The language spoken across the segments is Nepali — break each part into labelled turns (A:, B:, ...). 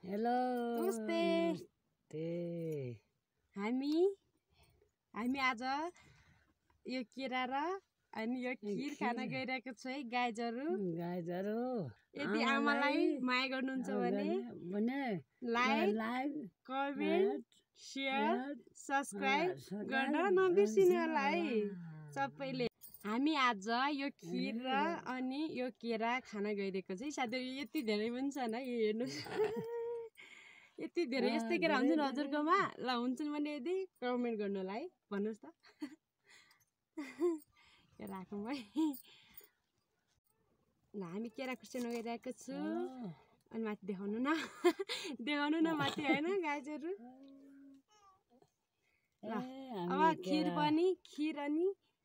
A: हेलो
B: नमस्ते। हामी आज यो केरा र अनि यो खिर खान गइरहेको छु है गाइजहरू। यदि आमालाई माया गर्नुहुन्छ भने लाइक कमेन्ट शेयर सब्सक्राइब गर्न नबिर्सिनु होला है सबैले। हामी आज यो खिर र अनि यो केरा खान गइरहेको चाहिँ साथै यति धेरै पनि छन् है हेर्नु। यति धेरै यस्तै केरा हुन्छन् हजुरकोमा? ल हुन्छन् भने यदि कमेन्ट गर्नु होला है, भन्नुहोस् त। केराको है ल हामी केरा खुर्सानी गइरहेको छु अनि माथि देखाउनु न देखाउनु न माथि होइन गाइजहरू। ल अब खिर अनि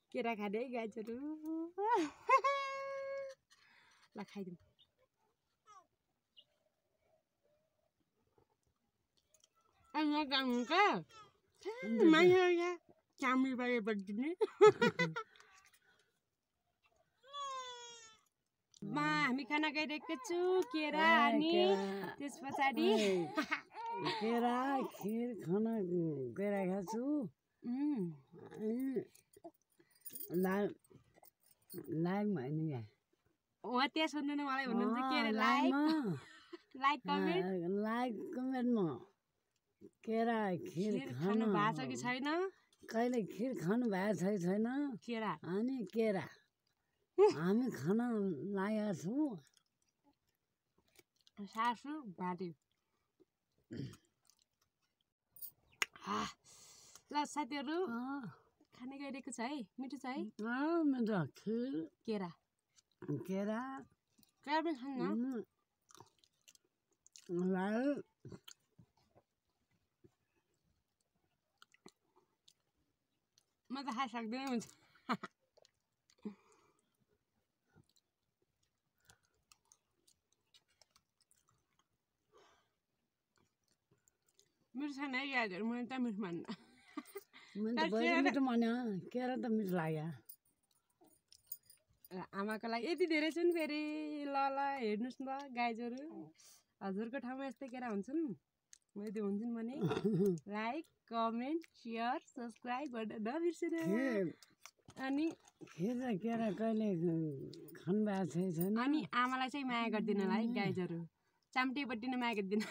B: केरा खाने है गाइजहरू। ल खाइदिउँ। यहाँ जानु क्या माया यहाँ चामी बारे बगिदिने हामी खाना गइरहेको छु केरा अनि त्यस पछाडि
A: केरा खिर खाना गइरहेको छु। लाइक भन्नु यहाँ
B: उहाँ त्यहाँ सोध्नु न मलाई भन्नुहुन्छ के अरे लाइक
A: कमेन्टमा केरा खिर
B: खानु भएको छ कि छैन,
A: कहिले खिर खानु भएको छ कि छैन
B: केरा
A: अनि केरा हामी खाना लागेका छौँ।
B: सासु भाटी ल साथीहरू खाने गइरहेको छ है। मिठो छ है
A: मिठो खिर
B: केरा
A: केरा
B: पनि खान्न म त खाइ सक्दैन हुन्छ। मिठो छैन है गाजर, मैले त मिठो मान्न।
A: मिठो मान्यो केरा त मिठो लाग्यो।
B: आमाको लागि यति धेरै छन् फेरि। ल हेर्नुहोस् न गाइजहरू, हजुरको ठाउँमा यस्तै केरा हुन्छन् यदि हुन्छन् भने लाइक कमेन्ट सेयर सब्सक्राइब गर्न नबिर्सिनु। अनि
A: खिर र केरा कहिले खानु भएको छ छैन
B: अनि आमालाई चाहिँ माया गरिदिनु होला है गाइजहरू, चाम्टीपट्टि नै माया गरिदिनु।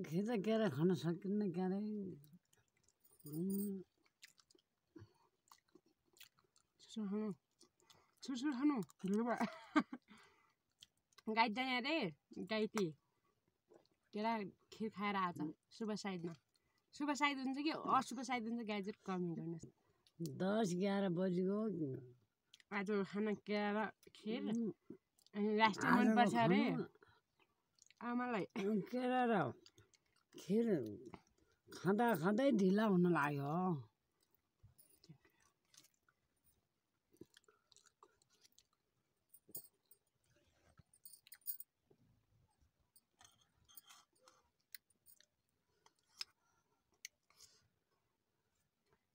A: खिर र केरा खान सकिन्न क्यारे
B: छुर्छुर खानु गाई जाने अरे गाइती केरा खिर खाएर आज शुभ साइदमा। शुभ साइद हुन्छ कि अशुभ साइद हुन्छ गाइजहरू कमेन्ट गर्नुहोस्।
A: 10-11 बजीको
B: आज खाना केरा र खिर अनि लास्ट मनपर्छ अरे आमालाई।
A: केरा र खिर खाँदा खाँदै ढिला हुन लाग्यो।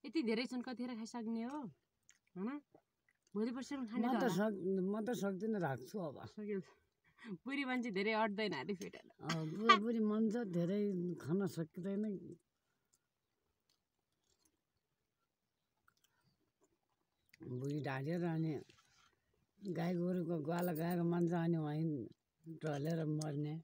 B: यति धेरै छन् कतिखेर खाइसक्ने हो होइन? भोलि पर्सि खाने
A: म त सक्दिनँ राख्छु अब।
B: बुढी मान्छे धेरै अट्दैन अरे फेरि।
A: बुढी मान्छे धेरै खान सकिँदैन। बुढी ढालेर अनि गाई गोरुको ग्वाला गएको मान्छे अनि वहीँ ढलेर मर्ने।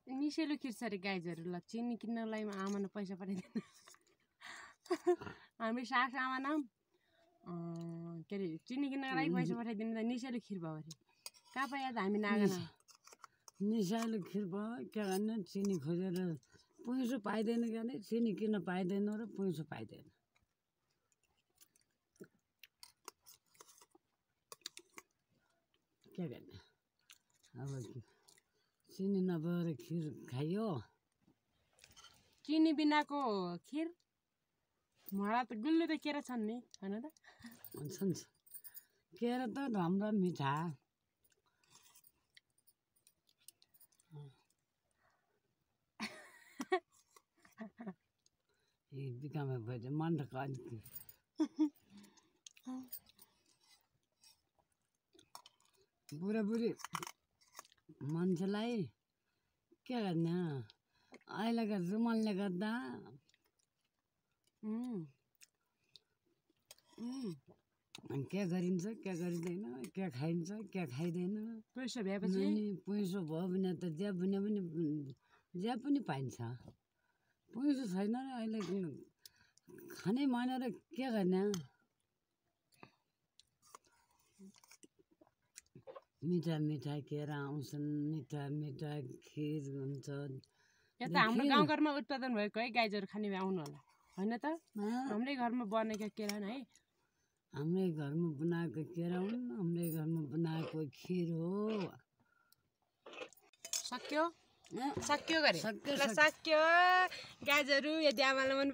B: निसेलो खिर छ अरे गाइजहरू। ल चिनी किन्नलाई आमाले पैसा पठाइदिनु। हामी सास आमा नाम के अरे चिनी किन्नको लागि पैसा पठाइदिनु त निसेलो खिर भयो अरे। कहाँ पाइयो त हामी नागना
A: निसेलो खिर भयो के गर्ने चिनी खोजेर पैसो पाइँदैन क्या अरे। चिनी किन्न पाइँदैन र पैसो पाइँदैन। के गर्ने अब चिनी नभएर खिर खाइयो।
B: चिनी बिनाको खिर मलाई त गुल्लो त केरा छन् नि हैन त
A: छन् केरा त राम्रो मिठा ए बिकामा भए मन त कति बुढाबुढी मान्छेलाई के गर्ने अहिलेको जुमलले गर्दा के गरिन्छ के गरिँदैन के खाइन्छ के खाइँदैन
B: पैसा भएपछि
A: पैसा भयो भने त जे पनि पाइन्छ पैसा छैन र अहिले खानै मन र के गर्ने मिठा मिठा केरा आउँछन् मिठा मिठा खिर हुन्छ
B: यता हाम्रो गाउँघरमा उत्पादन भएको है गाईजहरू खाने आउनु होला हैन त हाम्रै घरमा बनेका केरा है
A: हाम्रै घरमा बनाएको केरा हुन् हाम्रै घरमा बनाएको खिर हो
B: सक्यो सक्यो गरे सक्यो गाईजहरू यदि आमालाई मन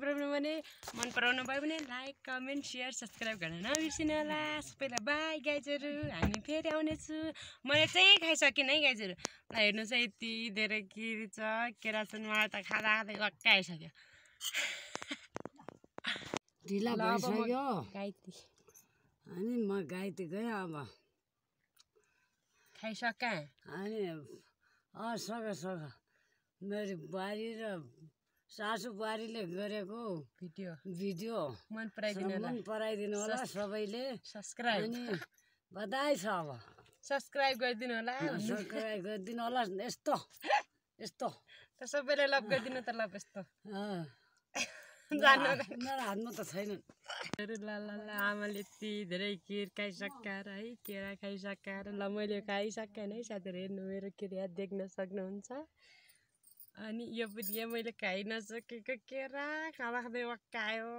B: पराउनु भयो भने लाइक कमेन्ट सेयर सब्सक्राइब गर्न नबिर्सिनु होला सबैलाई बाई गाईजहरू हामी फेरि आउनेछु मैले चाहिँ खाइसकेँ है गाईजहरू ल हेर्नुहोस् है यति धेरै खिर छ केरा छन् मलाई त खाँदा खाँदै वाक्कै आइसक्यो
A: ढिला भइसक्यो
B: गाइती
A: अनि म गाइती गएँ अब
B: खाइसकेँ अनि
A: सक मेरो बुहारी र सासू बुहारीले गरेको भिडियो मन पराइदिनु होला सबैले
B: सब्सक्राइब
A: अनि बधाई छ अब
B: सब्सक्राइब गरिदिनु होला
A: यस्तो
B: त सबैले लभ गरिदिनु त लभ यस्तो
A: मेरो हातमा त छैन
B: आमाले यति धेरै खिर खाइसकेर है केरा खाइसकेर ल मैले खाइसकेँ है साथीहरू हेर्नु मेरो केरा देख्न सक्नुहुन्छ अनि यो पनि मैले खाइ नसकेको केरा खाँदा खाँदै वाक्क आयो